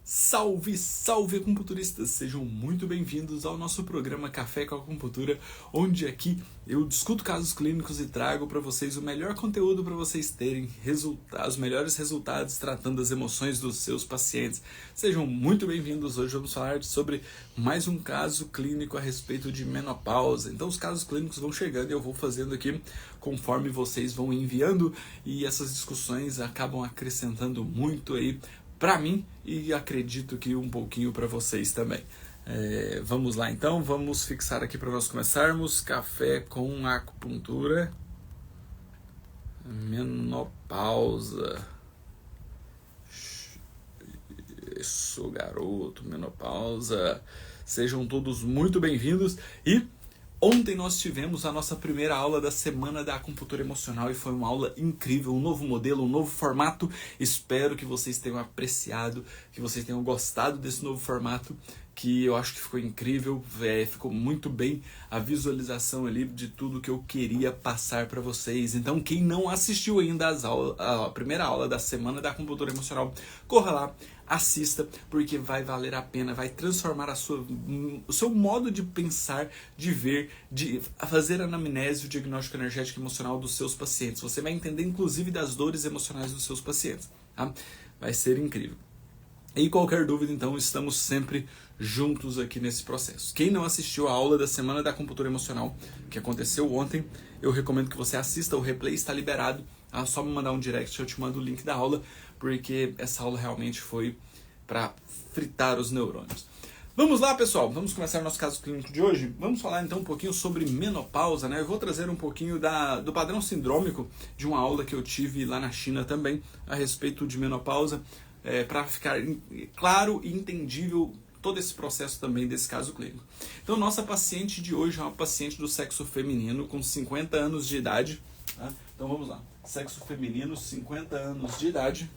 Salve, salve acupunturistas! Sejam muito bem-vindos ao nosso programa Café com Acupuntura, onde aqui eu discuto casos clínicos e trago para vocês o melhor conteúdo para vocês terem os melhores resultados tratando das emoções dos seus pacientes. Sejam muito bem-vindos. Hoje vamos falar sobre mais um caso clínico a respeito de menopausa. Então os casos clínicos vão chegando e eu vou fazendo aqui conforme vocês vão enviando, e essas discussões acabam acrescentando muito aí para mim e acredito que um pouquinho para vocês também. Vamos lá então, vamos fixar aqui para nós começarmos. Café com acupuntura, menopausa. Isso, garoto, menopausa. Sejam todos muito bem-vindos. E ontem nós tivemos a nossa primeira aula da Semana da Acupuntura Emocional e foi uma aula incrível, um novo modelo, um novo formato. Espero que vocês tenham apreciado, que vocês tenham gostado desse novo formato, que eu acho que ficou incrível, ficou muito bem a visualização ali de tudo que eu queria passar para vocês. Então quem não assistiu ainda a primeira aula da Semana da Acupuntura Emocional, corra lá, assista, porque vai valer a pena, vai transformar o seu modo de pensar, de ver, de fazer anamnese, o diagnóstico energético e emocional dos seus pacientes. Você vai entender inclusive das dores emocionais dos seus pacientes, tá? Vai ser incrível. E qualquer dúvida, então, estamos sempre juntos aqui nesse processo. Quem não assistiu a aula da Semana da Acupuntura Emocional, que aconteceu ontem, eu recomendo que você assista, o replay está liberado. É só me mandar um direct, eu te mando o link da aula, porque essa aula realmente foi para fritar os neurônios. Vamos lá, pessoal, vamos começar o nosso caso clínico de hoje. Vamos falar então um pouquinho sobre menopausa, né? Eu vou trazer um pouquinho do padrão sindrômico de uma aula que eu tive lá na China também, a respeito de menopausa, para ficar claro e entendível todo esse processo também desse caso clínico. Então, nossa paciente de hoje é uma paciente do sexo feminino com 50 anos de idade. Tá? Então, vamos lá. Sexo feminino, 50 anos de idade,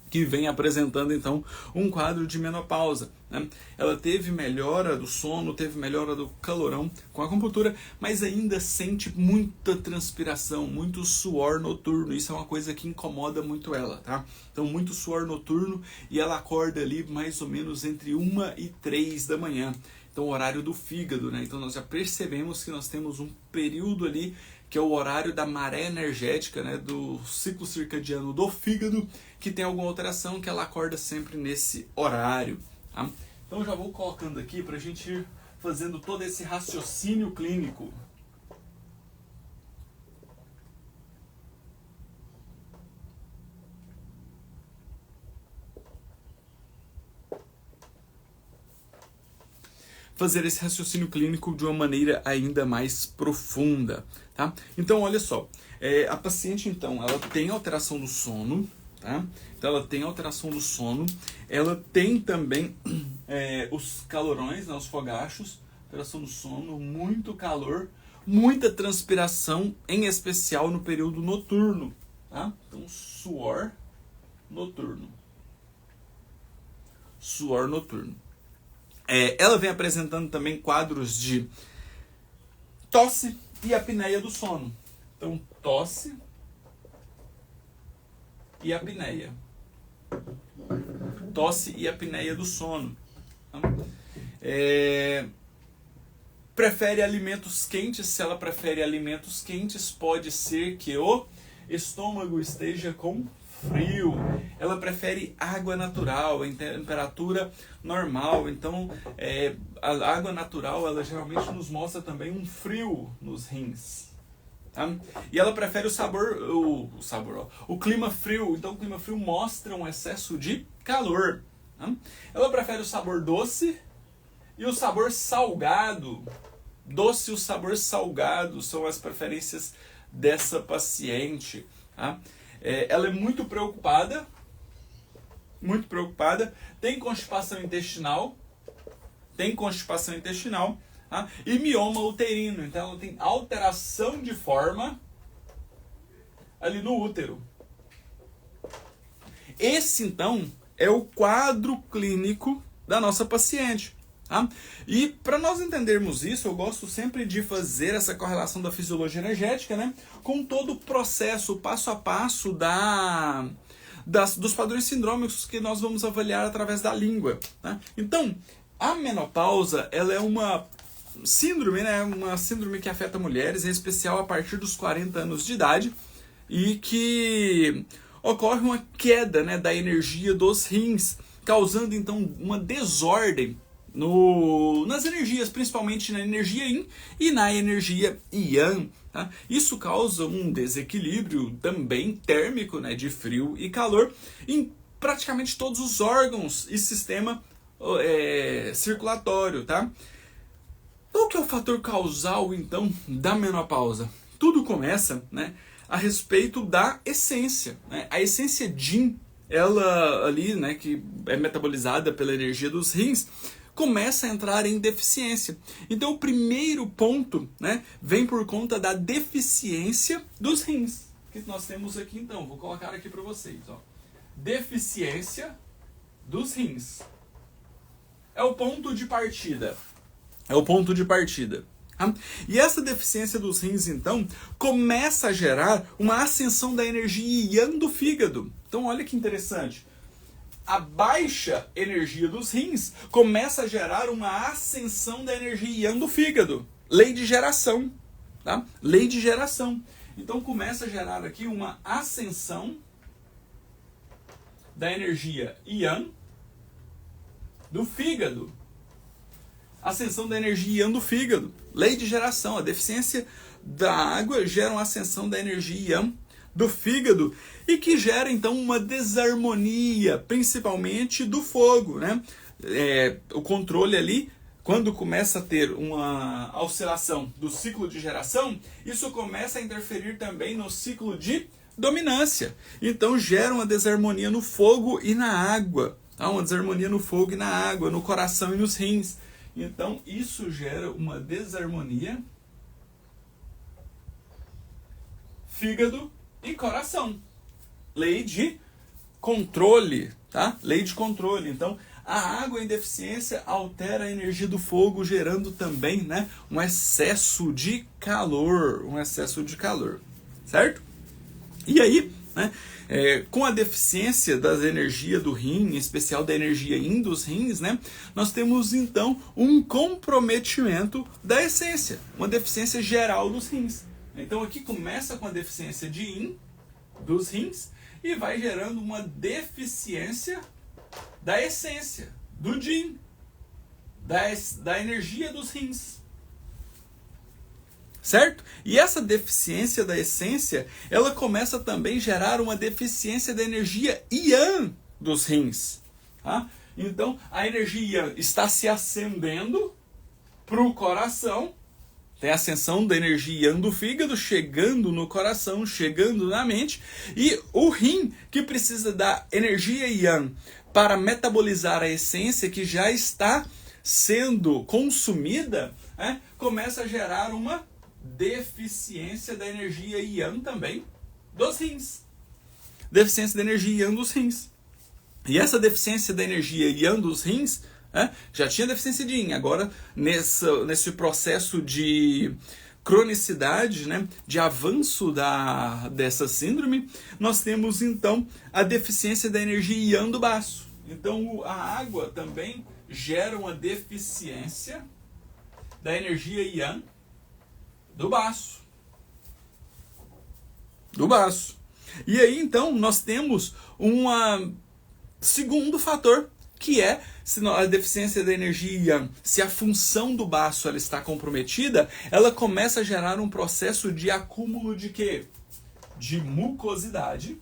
que vem apresentando, então, um quadro de menopausa, né? Ela teve melhora do sono, teve melhora do calorão com a acupuntura, mas ainda sente muita transpiração, muito suor noturno. Isso é uma coisa que incomoda muito ela, tá? Então, muito suor noturno, e ela acorda ali mais ou menos entre 1 e 3 da manhã. Então, o horário do fígado, né? Então, nós já percebemos que nós temos um período ali que é o horário da maré energética, né, do ciclo circadiano do fígado, que tem alguma alteração, que ela acorda sempre nesse horário. Tá? Então eu já vou colocando aqui para a gente ir fazendo todo esse raciocínio clínico. Fazer esse raciocínio clínico de uma maneira ainda mais profunda, tá? Então, olha só, a paciente, então, ela tem alteração do sono, tá? Então, ela tem alteração do sono, ela tem também os calorões, né, os fogachos, alteração do sono, muito calor, muita transpiração, em especial no período noturno, tá? Então, suor noturno. Suor noturno. Ela vem apresentando também quadros de tosse e apneia do sono. Então, tosse e apneia. Tosse e apneia do sono. Prefere alimentos quentes. Se ela prefere alimentos quentes, pode ser que o estômago esteja com frio. Ela prefere água natural em temperatura normal. Então, a água natural, ela geralmente nos mostra também um frio nos rins. Tá? E ela prefere o clima frio. Então, o clima frio mostra um excesso de calor. Tá? Ela prefere o sabor doce e o sabor salgado. Doce e o sabor salgado são as preferências dessa paciente. Tá? Ela é muito preocupada, tem constipação intestinal, tá? E mioma uterino. Então ela tem alteração de forma ali no útero. Esse, então, é o quadro clínico da nossa paciente. Tá? E para nós entendermos isso, eu gosto sempre de fazer essa correlação da fisiologia energética, né, com todo o processo, o passo a passo dos padrões sindrômicos que nós vamos avaliar através da língua. Tá? Então, a menopausa ela é uma síndrome, né? Uma síndrome que afeta mulheres, em especial a partir dos 40 anos de idade, e que ocorre uma queda, né, da energia dos rins, causando então uma desordem nas energias, principalmente na energia yin e na energia yang. Tá? Isso causa um desequilíbrio também térmico, né, de frio e calor em praticamente todos os órgãos e sistema circulatório. Tá? Qual que é o fator causal, então, da menopausa? Tudo começa, né, a respeito da essência. Né? A essência Yin, ela ali, né, que é metabolizada pela energia dos rins, começa a entrar em deficiência. Então, o primeiro ponto, né, vem por conta da deficiência dos rins. Que nós temos aqui, então. Vou colocar aqui para vocês. Ó. Deficiência dos rins. É o ponto de partida. É o ponto de partida. Tá? E essa deficiência dos rins, então, começa a gerar uma ascensão da energia yang do fígado. Então, olha que interessante. A baixa energia dos rins começa a gerar uma ascensão da energia yang do fígado. Lei de geração. Tá? Lei de geração. Então começa a gerar aqui uma ascensão da energia yang do fígado. Ascensão da energia yang do fígado. Lei de geração. A deficiência da água gera uma ascensão da energia yang do fígado e que gera então uma desarmonia, principalmente do fogo, né? O controle ali, quando começa a ter uma oscilação do ciclo de geração, isso começa a interferir também no ciclo de dominância. Então gera uma desarmonia no fogo e na água, tá? Uma desarmonia no fogo e na água, no coração e nos rins. Então isso gera uma desarmonia fígado e coração. Lei de controle, tá? Lei de controle. Então, a água em deficiência altera a energia do fogo, gerando também, né, um excesso de calor. Um excesso de calor. Certo? E aí, né, com a deficiência das energias do rim, em especial da energia yin dos rins, né, nós temos, então, um comprometimento da essência. Uma deficiência geral dos rins. Então aqui começa com a deficiência de yin dos rins e vai gerando uma deficiência da essência, do yin, da energia dos rins. Certo? E essa deficiência da essência, ela começa também a gerar uma deficiência da energia yang dos rins. Tá? Então a energia yang está se acendendo para o coração. Tem a ascensão da energia yang do fígado, chegando no coração, chegando na mente. E o rim, que precisa da energia yang para metabolizar a essência que já está sendo consumida, começa a gerar uma deficiência da energia yang também dos rins. Deficiência da energia yang dos rins. E essa deficiência da energia yang dos rins, já tinha deficiência de yin, agora nesse processo de cronicidade, né, de avanço dessa síndrome, nós temos então a deficiência da energia yang do baço. Então a água também gera uma deficiência da energia yang do baço. Do baço. E aí então nós temos um segundo fator, que é se a deficiência da energia yang, se a função do baço ela está comprometida, ela começa a gerar um processo de acúmulo de quê? De mucosidade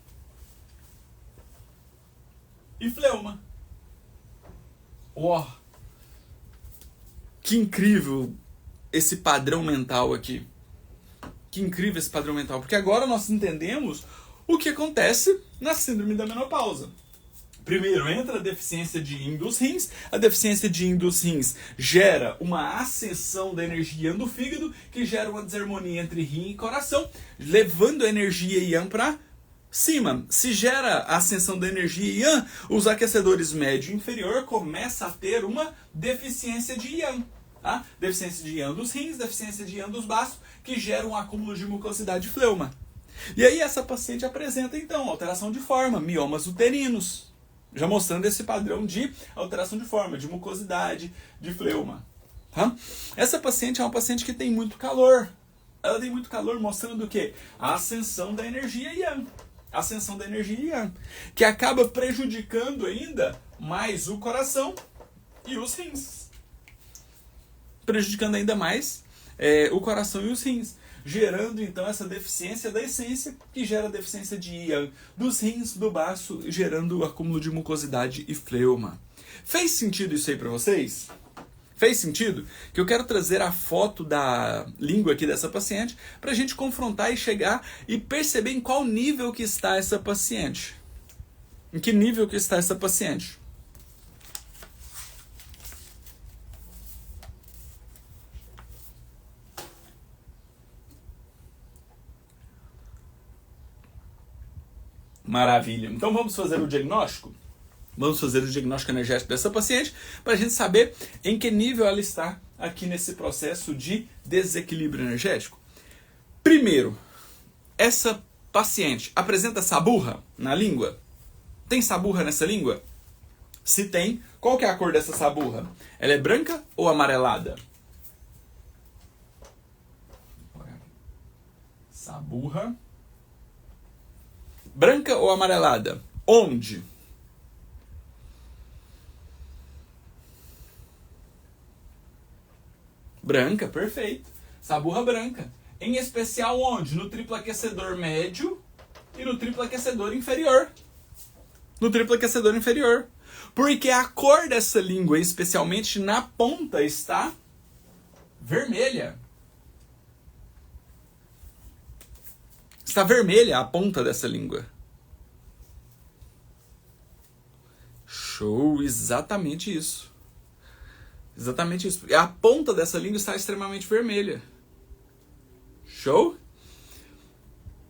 e fleuma. Oh, que incrível esse padrão mental aqui. Que incrível esse padrão mental, porque agora nós entendemos o que acontece na síndrome da menopausa. Primeiro entra a deficiência de yin dos rins. A deficiência de yin dos rins gera uma ascensão da energia yang do fígado, que gera uma desarmonia entre rim e coração, levando a energia yang para cima. Se gera a ascensão da energia yang, os aquecedores médio e inferior começam a ter uma deficiência de yang. Tá? Deficiência de yang dos rins, deficiência de yang dos baços, que gera um acúmulo de mucosidade e fleuma. E aí essa paciente apresenta então alteração de forma, miomas uterinos, já mostrando esse padrão de alteração de forma, de mucosidade, de fleuma. Tá? Essa paciente é uma paciente que tem muito calor. Ela tem muito calor mostrando o quê? A ascensão da energia Yang. Ascensão da energia Yang, que acaba prejudicando ainda mais o coração e os rins. Prejudicando ainda mais o coração e os rins. Gerando então essa deficiência da essência, que gera deficiência de Yang dos rins, do baço, gerando o acúmulo de mucosidade e fleuma. Fez sentido isso aí para vocês? Fez sentido? Que eu quero trazer a foto da língua aqui dessa paciente para a gente confrontar e chegar e perceber em qual nível que está essa paciente. Em que nível que está essa paciente? Maravilha. Então vamos fazer o diagnóstico? Vamos fazer o diagnóstico energético dessa paciente para a gente saber em que nível ela está aqui nesse processo de desequilíbrio energético. Primeiro, essa paciente apresenta saburra na língua? Tem saburra nessa língua? Se tem, qual que é a cor dessa saburra? Ela é branca ou amarelada? Saburra. Branca ou amarelada? Onde? Branca, perfeito. Saburra branca. Em especial onde? No triplo aquecedor médio e no triplo aquecedor inferior. No triplo aquecedor inferior. Porque a cor dessa língua, especialmente na ponta, está vermelha. Está vermelha a ponta dessa língua. Show, exatamente isso. Exatamente isso. A ponta dessa língua está extremamente vermelha. Show?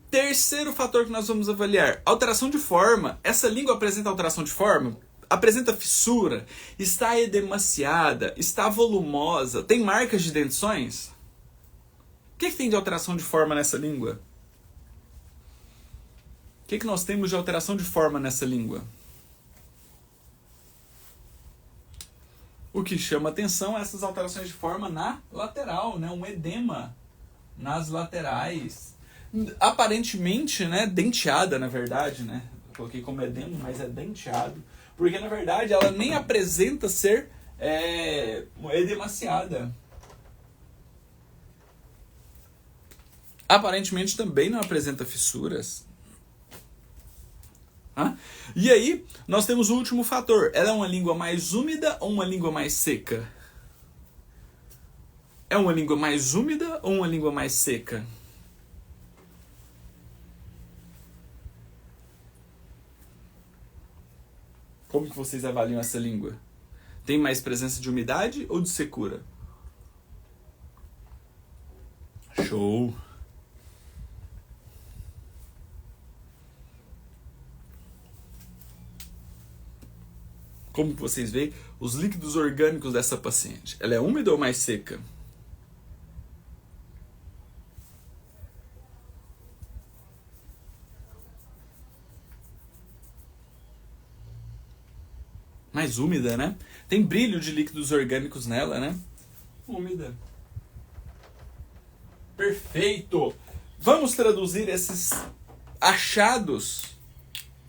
Terceiro fator que nós vamos avaliar. Alteração de forma. Essa língua apresenta alteração de forma? Apresenta fissura? Está edemaciada? Está volumosa? Tem marcas de dentições? O que tem de alteração de forma nessa língua? O que nós temos de alteração de forma nessa língua? O que chama atenção é essas alterações de forma na lateral, né? Um edema nas laterais. Aparentemente, né? Denteada, na verdade, né? Eu coloquei como edema, mas é denteado. Porque, na verdade, ela nem apresenta ser edemaciada. Aparentemente também não apresenta fissuras. E aí, nós temos o último fator. Ela é uma língua mais úmida ou uma língua mais seca? É uma língua mais úmida ou uma língua mais seca? Como que vocês avaliam essa língua? Tem mais presença de umidade ou de secura? Show! Como vocês veem, os líquidos orgânicos dessa paciente. Ela é úmida ou mais seca? Mais úmida, né? Tem brilho de líquidos orgânicos nela, né? Úmida. Perfeito! Vamos traduzir esses achados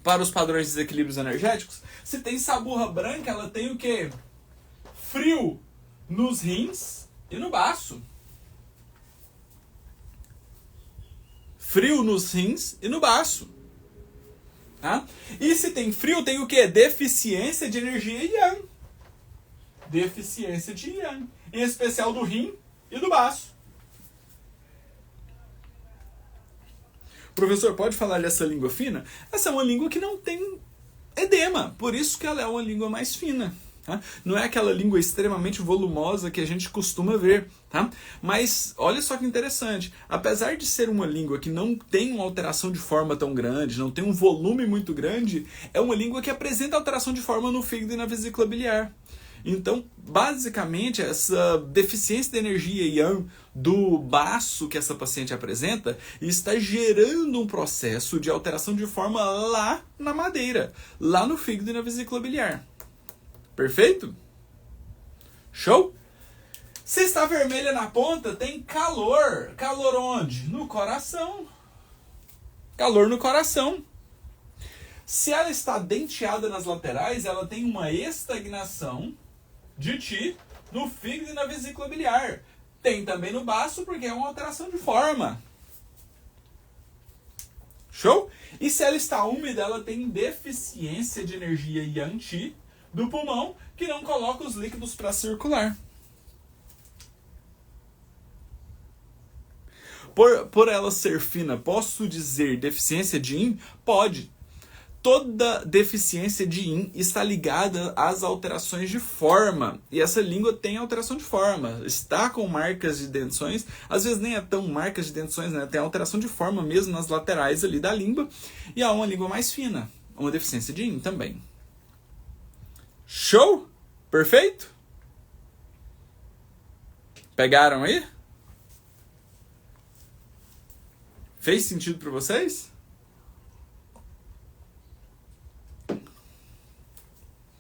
para os padrões de desequilíbrios energéticos? Se tem saburra branca, ela tem o quê? Frio nos rins e no baço. Frio nos rins e no baço. Tá? E se tem frio, tem o quê? Deficiência de energia Yang. Deficiência de Yang. Em especial do rim e do baço. Professor, pode falar dessa língua fina? Essa é uma língua que não tem edema, por isso que ela é uma língua mais fina. Tá? Não é aquela língua extremamente volumosa que a gente costuma ver. Tá? Mas olha só que interessante, apesar de ser uma língua que não tem uma alteração de forma tão grande, não tem um volume muito grande, é uma língua que apresenta alteração de forma no fígado e na vesícula biliar. Então, basicamente, essa deficiência de energia yang do baço que essa paciente apresenta está gerando um processo de alteração de forma lá na madeira, lá no fígado e na vesícula biliar. Perfeito? Show? Se está vermelha na ponta, tem calor. Calor onde? No coração. Calor no coração. Se ela está denteada nas laterais, ela tem uma estagnação de Qi no fígado e na vesícula biliar. Tem também no baço, porque é uma alteração de forma. Show? E se ela está úmida, ela tem deficiência de energia Yang Qi do pulmão, que não coloca os líquidos para circular. Por ela ser fina, posso dizer deficiência de Yin? Pode. Toda deficiência de Yin está ligada às alterações de forma. E essa língua tem alteração de forma. Está com marcas de dentições. Às vezes nem é tão marcas de dentições, né? Tem alteração de forma mesmo nas laterais ali da língua. E há uma língua mais fina. Uma deficiência de Yin também. Show? Perfeito? Pegaram aí? Fez sentido para vocês?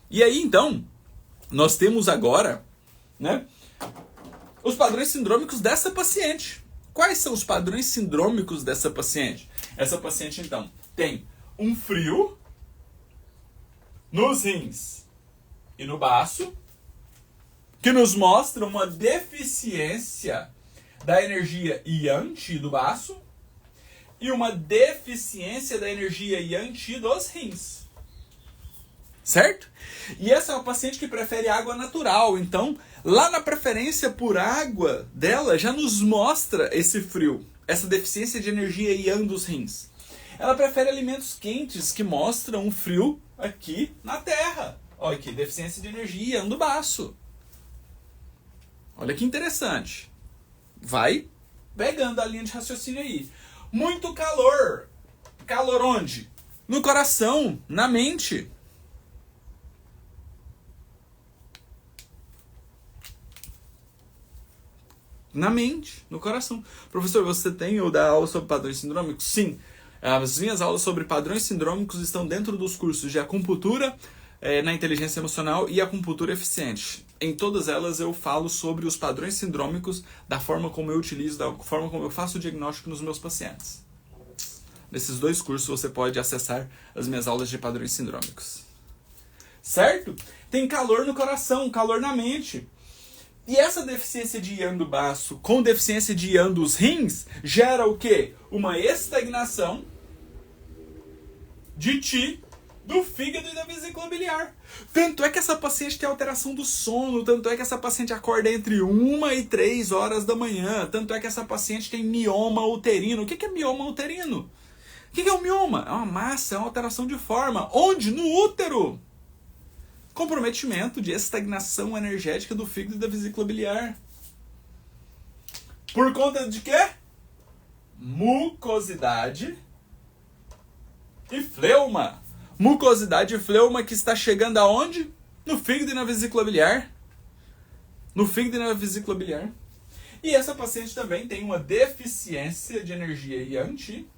E aí, então, nós temos agora, né, os padrões sindrômicos dessa paciente. Quais são os padrões sindrômicos dessa paciente? Essa paciente, então, tem um frio nos rins e no baço, que nos mostra uma deficiência da energia Yang Qi do baço e uma deficiência da energia Yang Qi dos rins. Certo? E essa é uma paciente que prefere água natural. Então, lá na preferência por água dela, já nos mostra esse frio, essa deficiência de energia Yang dos rins. Ela prefere alimentos quentes, que mostram um frio aqui na terra. Olha aqui, deficiência de energia Yang do baço. Olha que interessante. Vai pegando a linha de raciocínio aí. Muito calor. Calor onde? No coração, na mente. Na mente, no coração. Professor, você tem ou dá aula sobre padrões sindrômicos? Sim. As minhas aulas sobre padrões sindrômicos estão dentro dos cursos de acupuntura na inteligência emocional e acupuntura eficiente. Em todas elas eu falo sobre os padrões sindrômicos, da forma como eu utilizo, da forma como eu faço o diagnóstico nos meus pacientes. Nesses dois cursos você pode acessar as minhas aulas de padrões sindrômicos. Certo? Tem calor no coração, calor na mente. E essa deficiência de Yang do baço com deficiência de Yang dos rins gera o quê? Uma estagnação de Qi do fígado e da vesícula biliar. Tanto é que essa paciente tem alteração do sono, tanto é que essa paciente acorda entre 1 e 3 horas da manhã, tanto é que essa paciente tem mioma uterino. O que é mioma uterino? O que é um mioma? É uma massa, é uma alteração de forma. Onde? No útero. Comprometimento de estagnação energética do fígado e da vesícula biliar. Por conta de quê? Mucosidade e fleuma. Mucosidade e fleuma que está chegando aonde? No fígado e na vesícula biliar. No fígado e na vesícula biliar. E essa paciente também tem uma deficiência de energia Yang Qi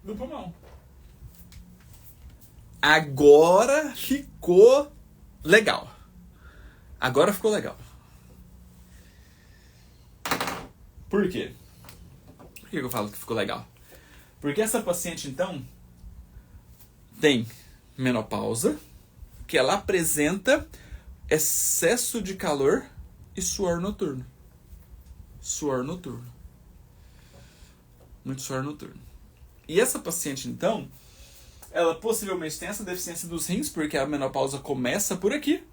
do pulmão. Agora ficou legal. Agora ficou legal. Por quê? Por que eu falo que ficou legal? Porque essa paciente, então, tem menopausa, que ela apresenta excesso de calor e suor noturno. Suor noturno. Muito suor noturno. E essa paciente, então, ela possivelmente tem essa deficiência dos rins, porque a menopausa começa por aqui,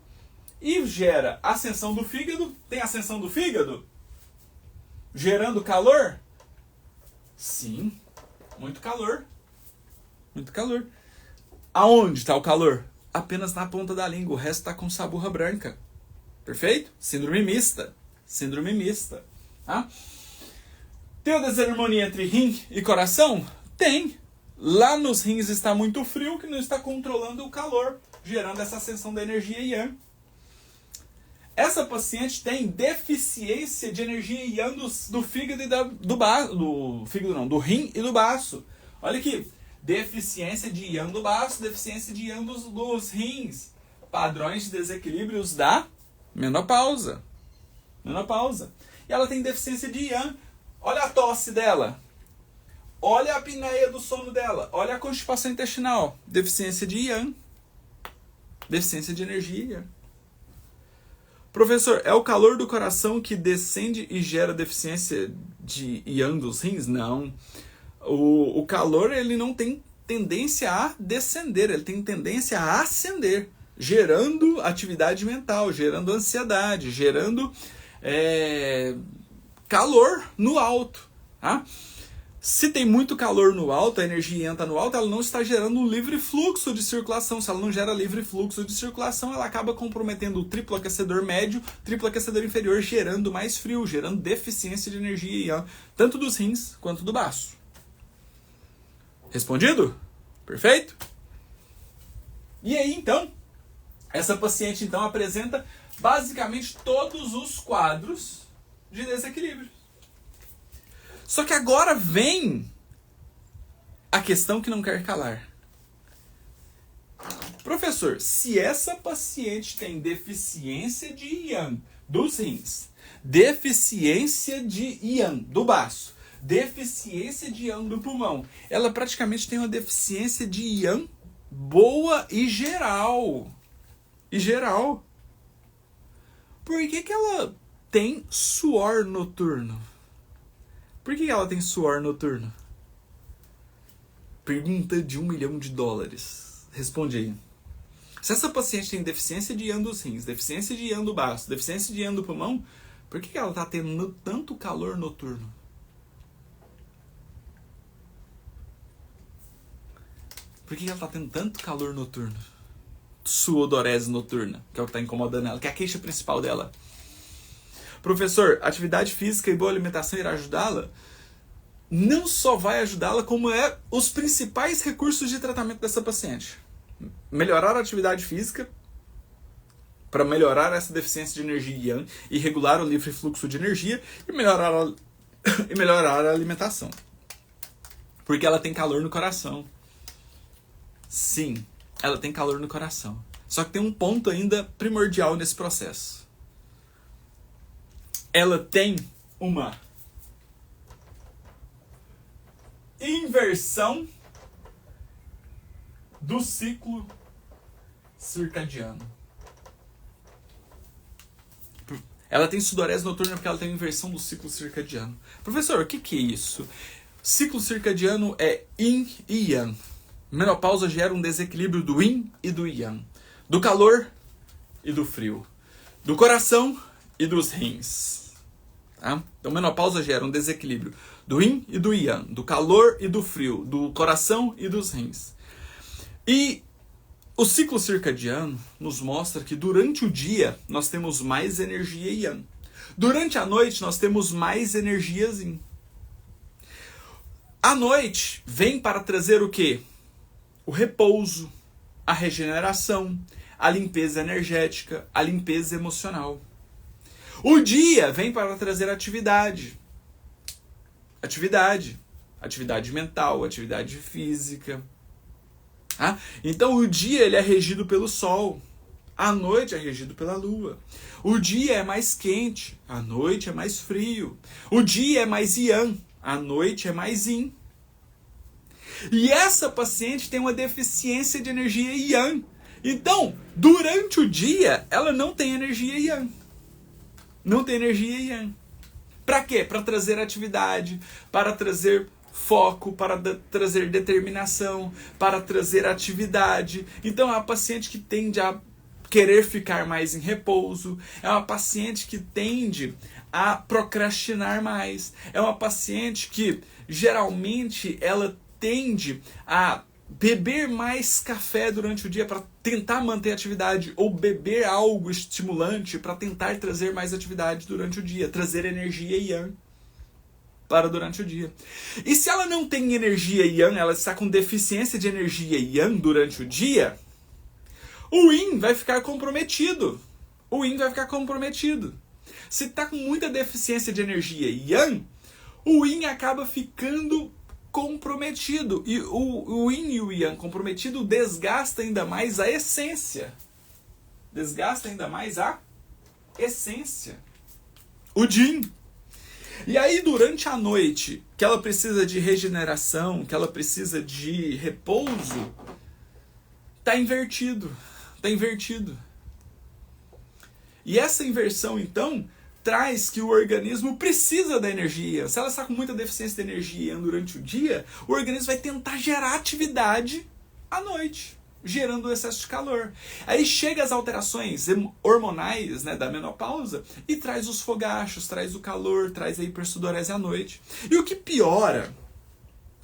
e gera ascensão do fígado. Tem ascensão do fígado? Gerando calor? Sim, muito calor. Muito calor. Aonde está o calor? Apenas na ponta da língua, o resto está com saburra branca. Perfeito? Síndrome mista. Síndrome mista. Tá? Tem uma desarmonia entre rim e coração? Tem. Lá nos rins está muito frio, que não está controlando o calor, gerando essa ascensão da energia Yang. Essa paciente tem deficiência de energia yang do fígado e do rim e do baço. Olha aqui, deficiência de yang do baço, deficiência de yang dos rins. Padrões de desequilíbrios da menopausa. E ela tem deficiência de yang. Olha a tosse dela. Olha a apneia do sono dela. Olha a constipação intestinal. Deficiência de yang. Deficiência de energia. Professor, é o calor do coração que descende e gera deficiência de yang dos rins? Não. O calor, ele não tem tendência a descender, ele tem tendência a ascender, gerando atividade mental, gerando ansiedade, gerando calor no alto. Tá? Se tem muito calor no alto, a energia entra no alto, ela não está gerando um livre fluxo de circulação. Se ela não gera livre fluxo de circulação, ela acaba comprometendo o triplo aquecedor médio, triplo aquecedor inferior, gerando mais frio, gerando deficiência de energia, tanto dos rins quanto do baço. Respondido? Perfeito? E aí, então, essa paciente então apresenta basicamente todos os quadros de desequilíbrio. Só que agora vem a questão que não quer calar. Professor, se essa paciente tem deficiência de yang dos rins, deficiência de yang do baço, deficiência de yang do pulmão, ela praticamente tem uma deficiência de yang boa e geral. Por que ela tem suor noturno? Por que ela tem suor noturno? Pergunta de $1 milhão. Responde aí. Se essa paciente tem deficiência de yang dos rins, deficiência de yang do baço, deficiência de yang do pulmão, por que ela está tendo tanto calor noturno? Por que ela está tendo tanto calor noturno? Sudorese noturna, que é o que está incomodando ela, que é a queixa principal dela. Professor, atividade física e boa alimentação irá ajudá-la? Não só vai ajudá-la, como é os principais recursos de tratamento dessa paciente. Melhorar a atividade física para melhorar essa deficiência de energia yang e regular o livre fluxo de energia e melhorar a alimentação. Porque ela tem calor no coração. Sim, ela tem calor no coração. Só que tem um ponto ainda primordial nesse processo. Ela tem uma inversão do ciclo circadiano. Ela tem sudorese noturna porque ela tem inversão do ciclo circadiano. Professor, o que é isso? Ciclo circadiano é yin e yang. Menopausa gera um desequilíbrio do yin e do yang. Do calor e do frio. Do coração e dos rins. Tá? Então, menopausa gera um desequilíbrio do yin e do yang, do calor e do frio, do coração e dos rins. E o ciclo circadiano nos mostra que durante o dia nós temos mais energia yang. Durante a noite nós temos mais energia yin. A noite vem para trazer o quê? O repouso, a regeneração, a limpeza energética, a limpeza emocional. O dia vem para trazer atividade mental, atividade física. Ah? Então o dia ele é regido pelo sol, a noite é regido pela lua. O dia é mais quente, a noite é mais frio. O dia é mais yang, a noite é mais yin. E essa paciente tem uma deficiência de energia yang. Então, durante o dia, ela não tem energia yang. Não tem energia yang. Para quê? Para trazer atividade, para trazer foco, para trazer determinação, para trazer atividade. Então é uma paciente que tende a querer ficar mais em repouso, é uma paciente que tende a procrastinar mais, é uma paciente que geralmente ela tende a beber mais café durante o dia para tentar manter a atividade ou beber algo estimulante para tentar trazer mais atividade durante o dia, trazer energia yang para durante o dia. E se ela não tem energia yang, ela está com deficiência de energia yang durante o dia, o yin vai ficar comprometido. o yin vai ficar comprometido. Se está com muita deficiência de energia yang, o yin acaba ficando comprometido. E o yin e o yang comprometido desgasta ainda mais a essência. Desgasta ainda mais a essência. O yin. E aí, durante a noite, que ela precisa de regeneração, que ela precisa de repouso, tá invertido. Tá invertido. E essa inversão, então, traz que o organismo precisa da energia. Se ela está com muita deficiência de energia durante o dia, o organismo vai tentar gerar atividade à noite, gerando o excesso de calor. Aí chega as alterações hormonais, né, da menopausa e traz os fogachos, traz o calor, traz a hipersudorese à noite. E o que piora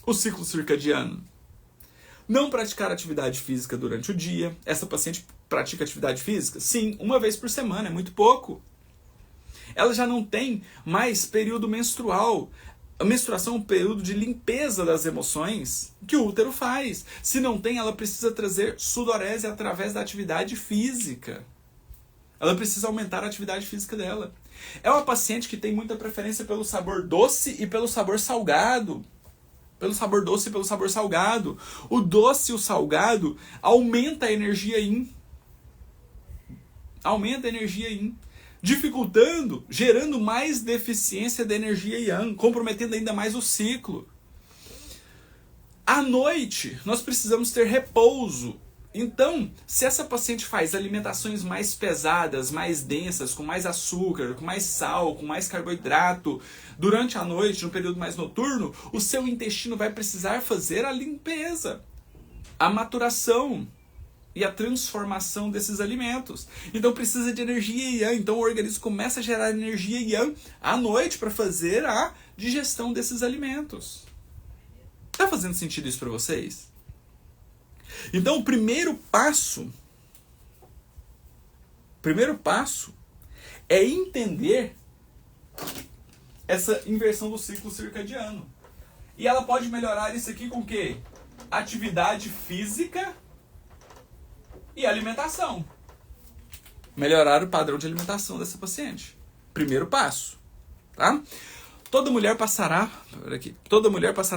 o ciclo circadiano? Não praticar atividade física durante o dia. Essa paciente pratica atividade física? Sim, uma vez por semana, é muito pouco. Ela já não tem mais período menstrual. A menstruação é um período de limpeza das emoções que o útero faz. Se não tem, ela precisa trazer sudorese através da atividade física. Ela precisa aumentar a atividade física dela. É uma paciente que tem muita preferência pelo sabor doce e pelo sabor salgado. Pelo sabor doce e pelo sabor salgado. O doce e o salgado aumenta a energia yin. Aumenta a energia yin. Dificultando, gerando mais deficiência da energia yang, comprometendo ainda mais o ciclo. À noite, nós precisamos ter repouso. Então, se essa paciente faz alimentações mais pesadas, mais densas, com mais açúcar, com mais sal, com mais carboidrato, durante a noite, no período mais noturno, o seu intestino vai precisar fazer a limpeza, a maturação e a transformação desses alimentos. Então precisa de energia yang. Então o organismo começa a gerar energia yang à noite para fazer a digestão desses alimentos. Tá fazendo sentido isso para vocês? Então o primeiro passo é entender essa inversão do ciclo circadiano. E ela pode melhorar isso aqui com o quê? Atividade física e alimentação. Melhorar o padrão de alimentação dessa paciente. Primeiro passo. Tá? Toda mulher passará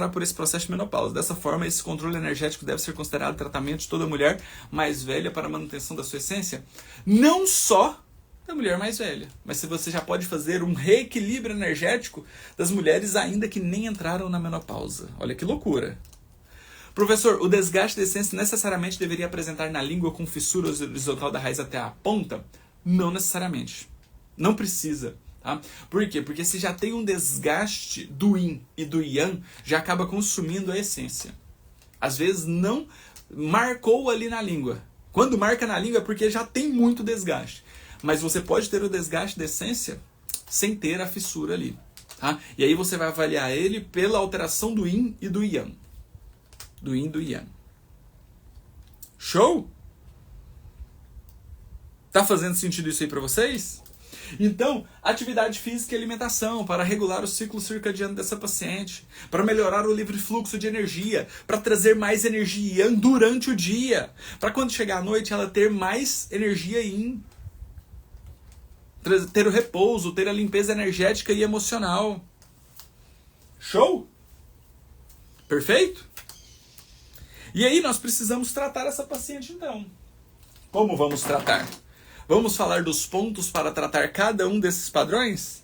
por esse processo de menopausa. Dessa forma, esse controle energético deve ser considerado tratamento de toda mulher mais velha para a manutenção da sua essência. Não só da mulher mais velha, mas se você já pode fazer um reequilíbrio energético das mulheres ainda que nem entraram na menopausa. Olha que loucura. Professor, o desgaste da essência necessariamente deveria apresentar na língua com fissura horizontal da raiz até a ponta? Não necessariamente. Não precisa. Tá? Por quê? Porque se já tem um desgaste do yin e do yang, já acaba consumindo a essência. Às vezes não marcou ali na língua. Quando marca na língua é porque já tem muito desgaste. Mas você pode ter o desgaste da essência sem ter a fissura ali. Tá? E aí você vai avaliar ele pela alteração do yin e do yang. Do yin e do yang. Show? Tá fazendo sentido isso aí para vocês? Então, atividade física e alimentação para regular o ciclo circadiano dessa paciente, para melhorar o livre fluxo de energia, para trazer mais energia yang durante o dia, para quando chegar à noite ela ter mais energia yin, ter o repouso, ter a limpeza energética e emocional. Show? Perfeito? E aí nós precisamos tratar essa paciente então. Como vamos tratar? Vamos falar dos pontos para tratar cada um desses padrões?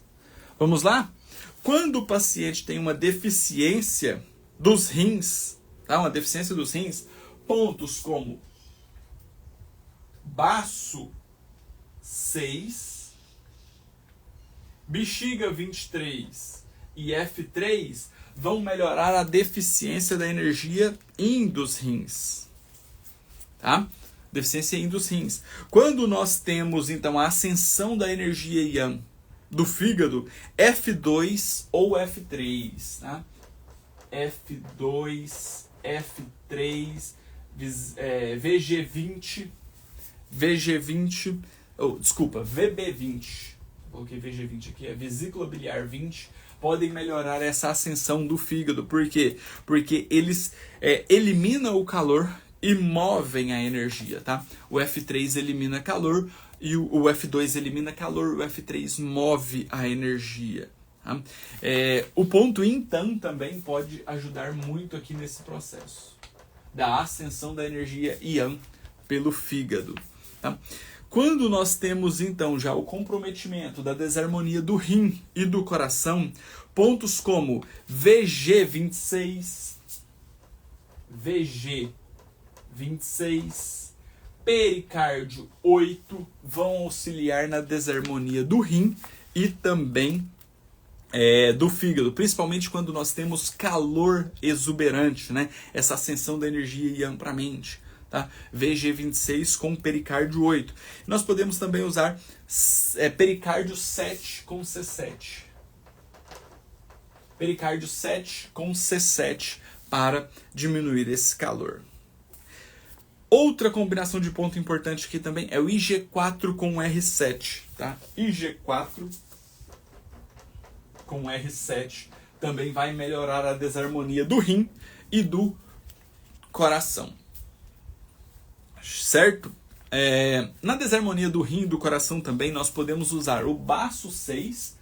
Vamos lá? Quando o paciente tem uma deficiência dos rins, tá? Uma deficiência dos rins, pontos como baço 6, bexiga 23 e F3 vão melhorar a deficiência da energia yin dos rins. Tá? Deficiência yin dos rins. Quando nós temos, então, a ascensão da energia yang do fígado, F2 ou F3. Tá? F2, F3, VG20, VG20, VB20. Coloquei VG20 aqui, é vesícula biliar 20. Podem melhorar essa ascensão do fígado. Por quê? Porque eles eliminam o calor e movem a energia, tá? O F3 elimina calor e o F2 elimina calor, o F3 move a energia. Tá? O ponto Yin-Tan também pode ajudar muito aqui nesse processo da ascensão da energia Yang pelo fígado. Tá? Quando nós temos então já o comprometimento da desarmonia do rim e do coração, pontos como VG26, pericárdio 8 vão auxiliar na desarmonia do rim e também do fígado, principalmente quando nós temos calor exuberante, né? Essa ascensão da energia Yang para a mente. Tá? VG26 com pericárdio 8. Nós podemos também usar pericárdio 7 com C7. Pericárdio 7 com C7 para diminuir esse calor. Outra combinação de ponto importante aqui também é o IG4 com R7. Tá? IG4 com R7 também vai melhorar a desarmonia do rim e do coração. Certo? Na desarmonia do rim e do coração também nós podemos usar o baço 6,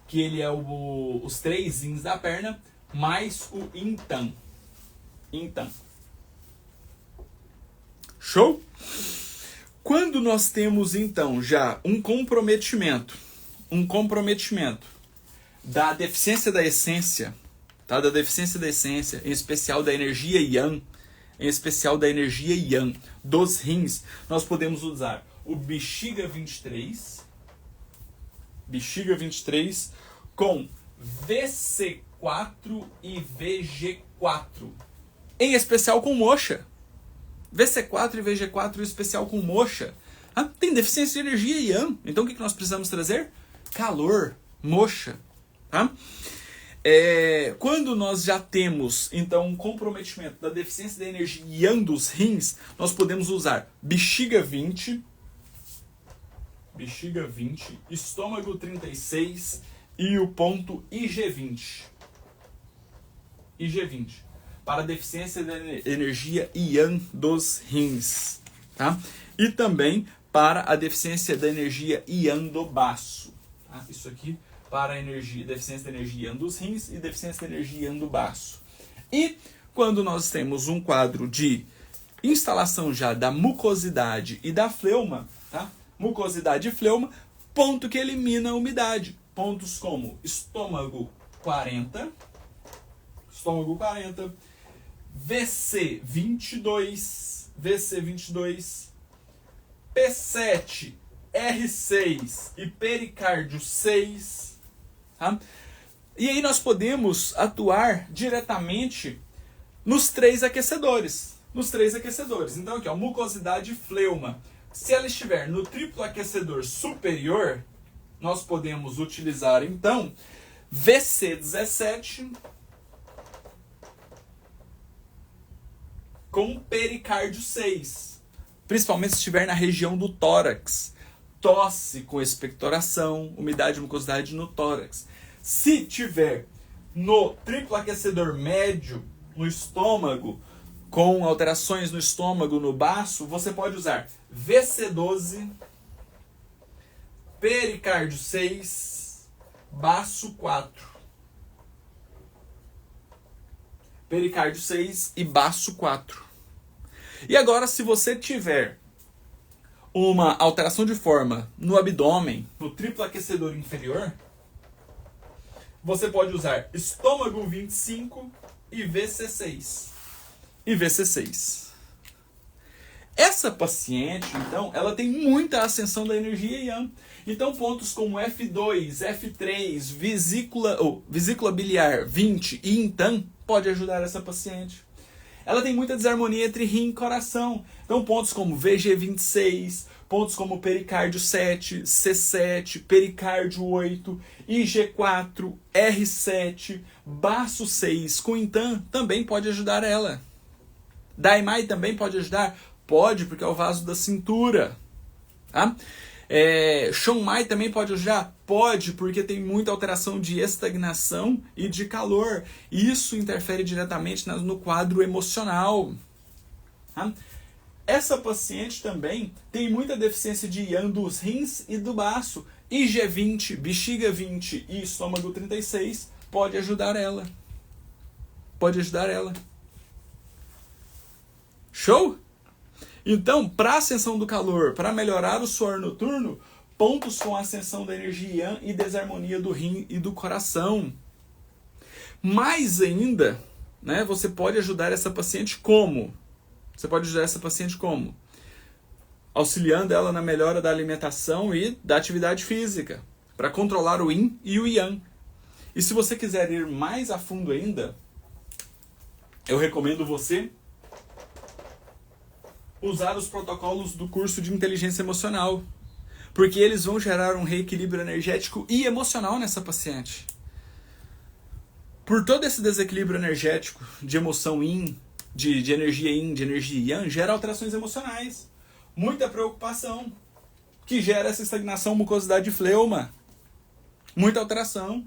que ele é os 3 rins da perna, mais o Yin-Tan. Show? Quando nós temos então já um comprometimento da deficiência da essência, tá? Da deficiência da essência, em especial da energia Yang, dos rins, nós podemos usar o bexiga 23 com VC4 e VG4, em especial com moxa. VC4 e VG4 em especial com moxa. Tem deficiência de energia Yang, então o que nós precisamos trazer? Calor, moxa. Tá? Quando nós já temos então um comprometimento da deficiência da energia Yang dos rins, nós podemos usar bexiga 20, estômago 36 e o ponto IG20 para deficiência da energia Yang dos rins, tá? E também para a deficiência da energia Yang do baço, tá? Isso aqui para a deficiência da energia Yang dos rins e deficiência da energia Yang do baço. E quando nós temos um quadro de instalação já da mucosidade e da fleuma, tá? Mucosidade e fleuma, ponto que elimina a umidade. Pontos como estômago 40, VC22, P7, R6 e pericárdio 6. Tá? E aí nós podemos atuar diretamente nos 3 aquecedores. Então aqui, ó, mucosidade e fleuma. Se ela estiver no triplo aquecedor superior, nós podemos utilizar então VC17 com pericárdio 6. Principalmente se estiver na região do tórax. Tosse com expectoração, umidade e mucosidade no tórax. Se tiver no triplo aquecedor médio, no estômago, com alterações no estômago, no baço, você pode usar VC12, pericárdio 6, baço 4. Pericárdio 6 e baço 4. E agora, se você tiver uma alteração de forma no abdômen, no triplo aquecedor inferior, você pode usar estômago 25 e VC6. Essa paciente, então, ela tem muita ascensão da energia Yang. Então, pontos como F2, F3, vesícula biliar 20 e Yin-Tan pode ajudar essa paciente. Ela tem muita desarmonia entre rim e coração. Então, pontos como VG26, pontos como pericárdio 7, C7, pericárdio 8, IG4, R7, baço 6 com Yin-Tan também pode ajudar ela. Daimai também pode ajudar? Pode, porque é o vaso da cintura. Tá? Shonmai também pode ajudar? Pode, porque tem muita alteração de estagnação e de calor. Isso interfere diretamente no quadro emocional. Tá? Essa paciente também tem muita deficiência de Yang dos rins e do baço. IG20, bexiga 20 e estômago 36 pode ajudar ela. Pode ajudar ela. Show? Então, para ascensão do calor, para melhorar o suor noturno, pontos com ascensão da energia Yang e desarmonia do rim e do coração. Mais ainda, né, você pode ajudar essa paciente como? Você pode ajudar essa paciente como? Auxiliando ela na melhora da alimentação e da atividade física, para controlar o Yin e o Yang. E se você quiser ir mais a fundo ainda, eu recomendo você usar os protocolos do curso de inteligência emocional, porque eles vão gerar um reequilíbrio energético e emocional nessa paciente. Por todo esse desequilíbrio energético de emoção Yin, de energia Yin, de energia Yang, gera alterações emocionais. Muita preocupação, que gera essa estagnação, mucosidade e fleuma. Muita alteração.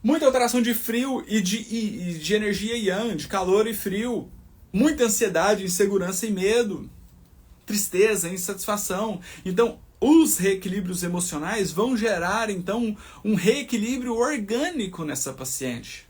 Muita alteração de frio e de energia Yang, de calor e frio. Muita ansiedade, insegurança e medo. Tristeza, insatisfação. Então, os reequilíbrios emocionais vão gerar, então, um reequilíbrio orgânico nessa paciente.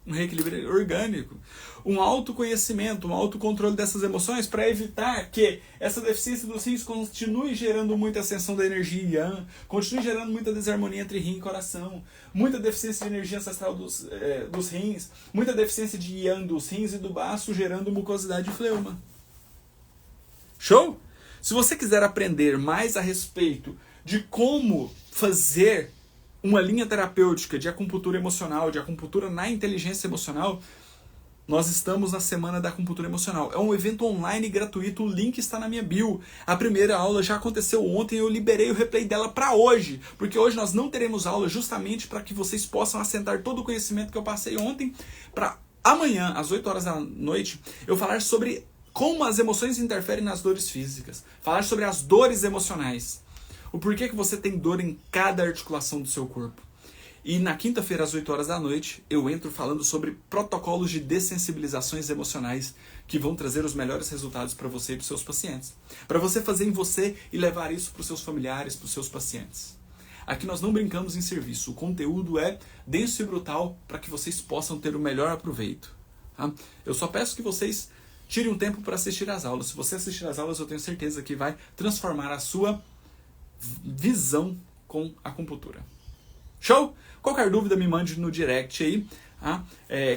Um reequilíbrio orgânico. Um autoconhecimento, um autocontrole dessas emoções para evitar que essa deficiência dos rins continue gerando muita ascensão da energia Yang, continue gerando muita desarmonia entre rim e coração, muita deficiência de energia ancestral dos rins, muita deficiência de Yang dos rins e do baço, gerando mucosidade e fleuma. Show? Se você quiser aprender mais a respeito de como fazer uma linha terapêutica de acupuntura emocional, de acupuntura na inteligência emocional, nós estamos na Semana da Acupuntura Emocional. É um evento online gratuito, o link está na minha bio. A primeira aula já aconteceu ontem, eu liberei o replay dela para hoje, porque hoje nós não teremos aula justamente para que vocês possam assentar todo o conhecimento que eu passei ontem, para amanhã, às 8 horas da noite, eu falar sobre como as emoções interferem nas dores físicas, falar sobre as dores emocionais, o porquê que você tem dor em cada articulação do seu corpo. E na quinta-feira, às 8 horas da noite, eu entro falando sobre protocolos de dessensibilizações emocionais que vão trazer os melhores resultados para você e para os seus pacientes. Para você fazer em você e levar isso para os seus familiares, para os seus pacientes. Aqui nós não brincamos em serviço. O conteúdo é denso e brutal para que vocês possam ter o melhor aproveito. Tá? Eu só peço que vocês tirem um tempo para assistir às aulas. Se você assistir às aulas, eu tenho certeza que vai transformar a sua visão com a acupuntura. Show? Qualquer dúvida me mande no direct aí. Tá?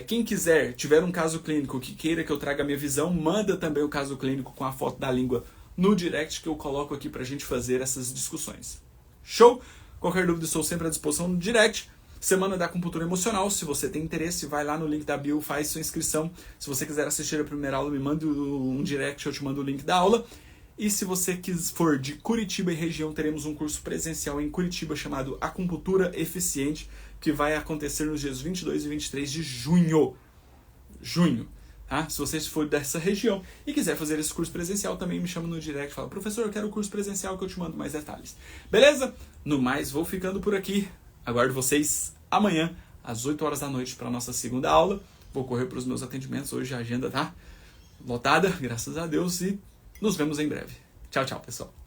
Quem quiser, tiver um caso clínico que queira que eu traga a minha visão, manda também o caso clínico com a foto da língua no direct que eu coloco aqui pra gente fazer essas discussões. Show? Qualquer dúvida, estou sempre à disposição no direct. Semana da Acupuntura Emocional, se você tem interesse, vai lá no link da bio, faz sua inscrição. Se você quiser assistir a primeira aula, me manda um direct, eu te mando o link da aula. E se você for de Curitiba e região, teremos um curso presencial em Curitiba chamado Acupuntura Eficiente, que vai acontecer nos dias 22 e 23 de junho. Tá? Se você for dessa região e quiser fazer esse curso presencial, também me chama no direct e fala: professor, eu quero o curso presencial que eu te mando mais detalhes. Beleza? No mais, vou ficando por aqui. Aguardo vocês amanhã, às 8 horas da noite, para a nossa segunda aula. Vou correr para os meus atendimentos. Hoje a agenda tá lotada, graças a Deus, e nos vemos em breve. Tchau, tchau, pessoal.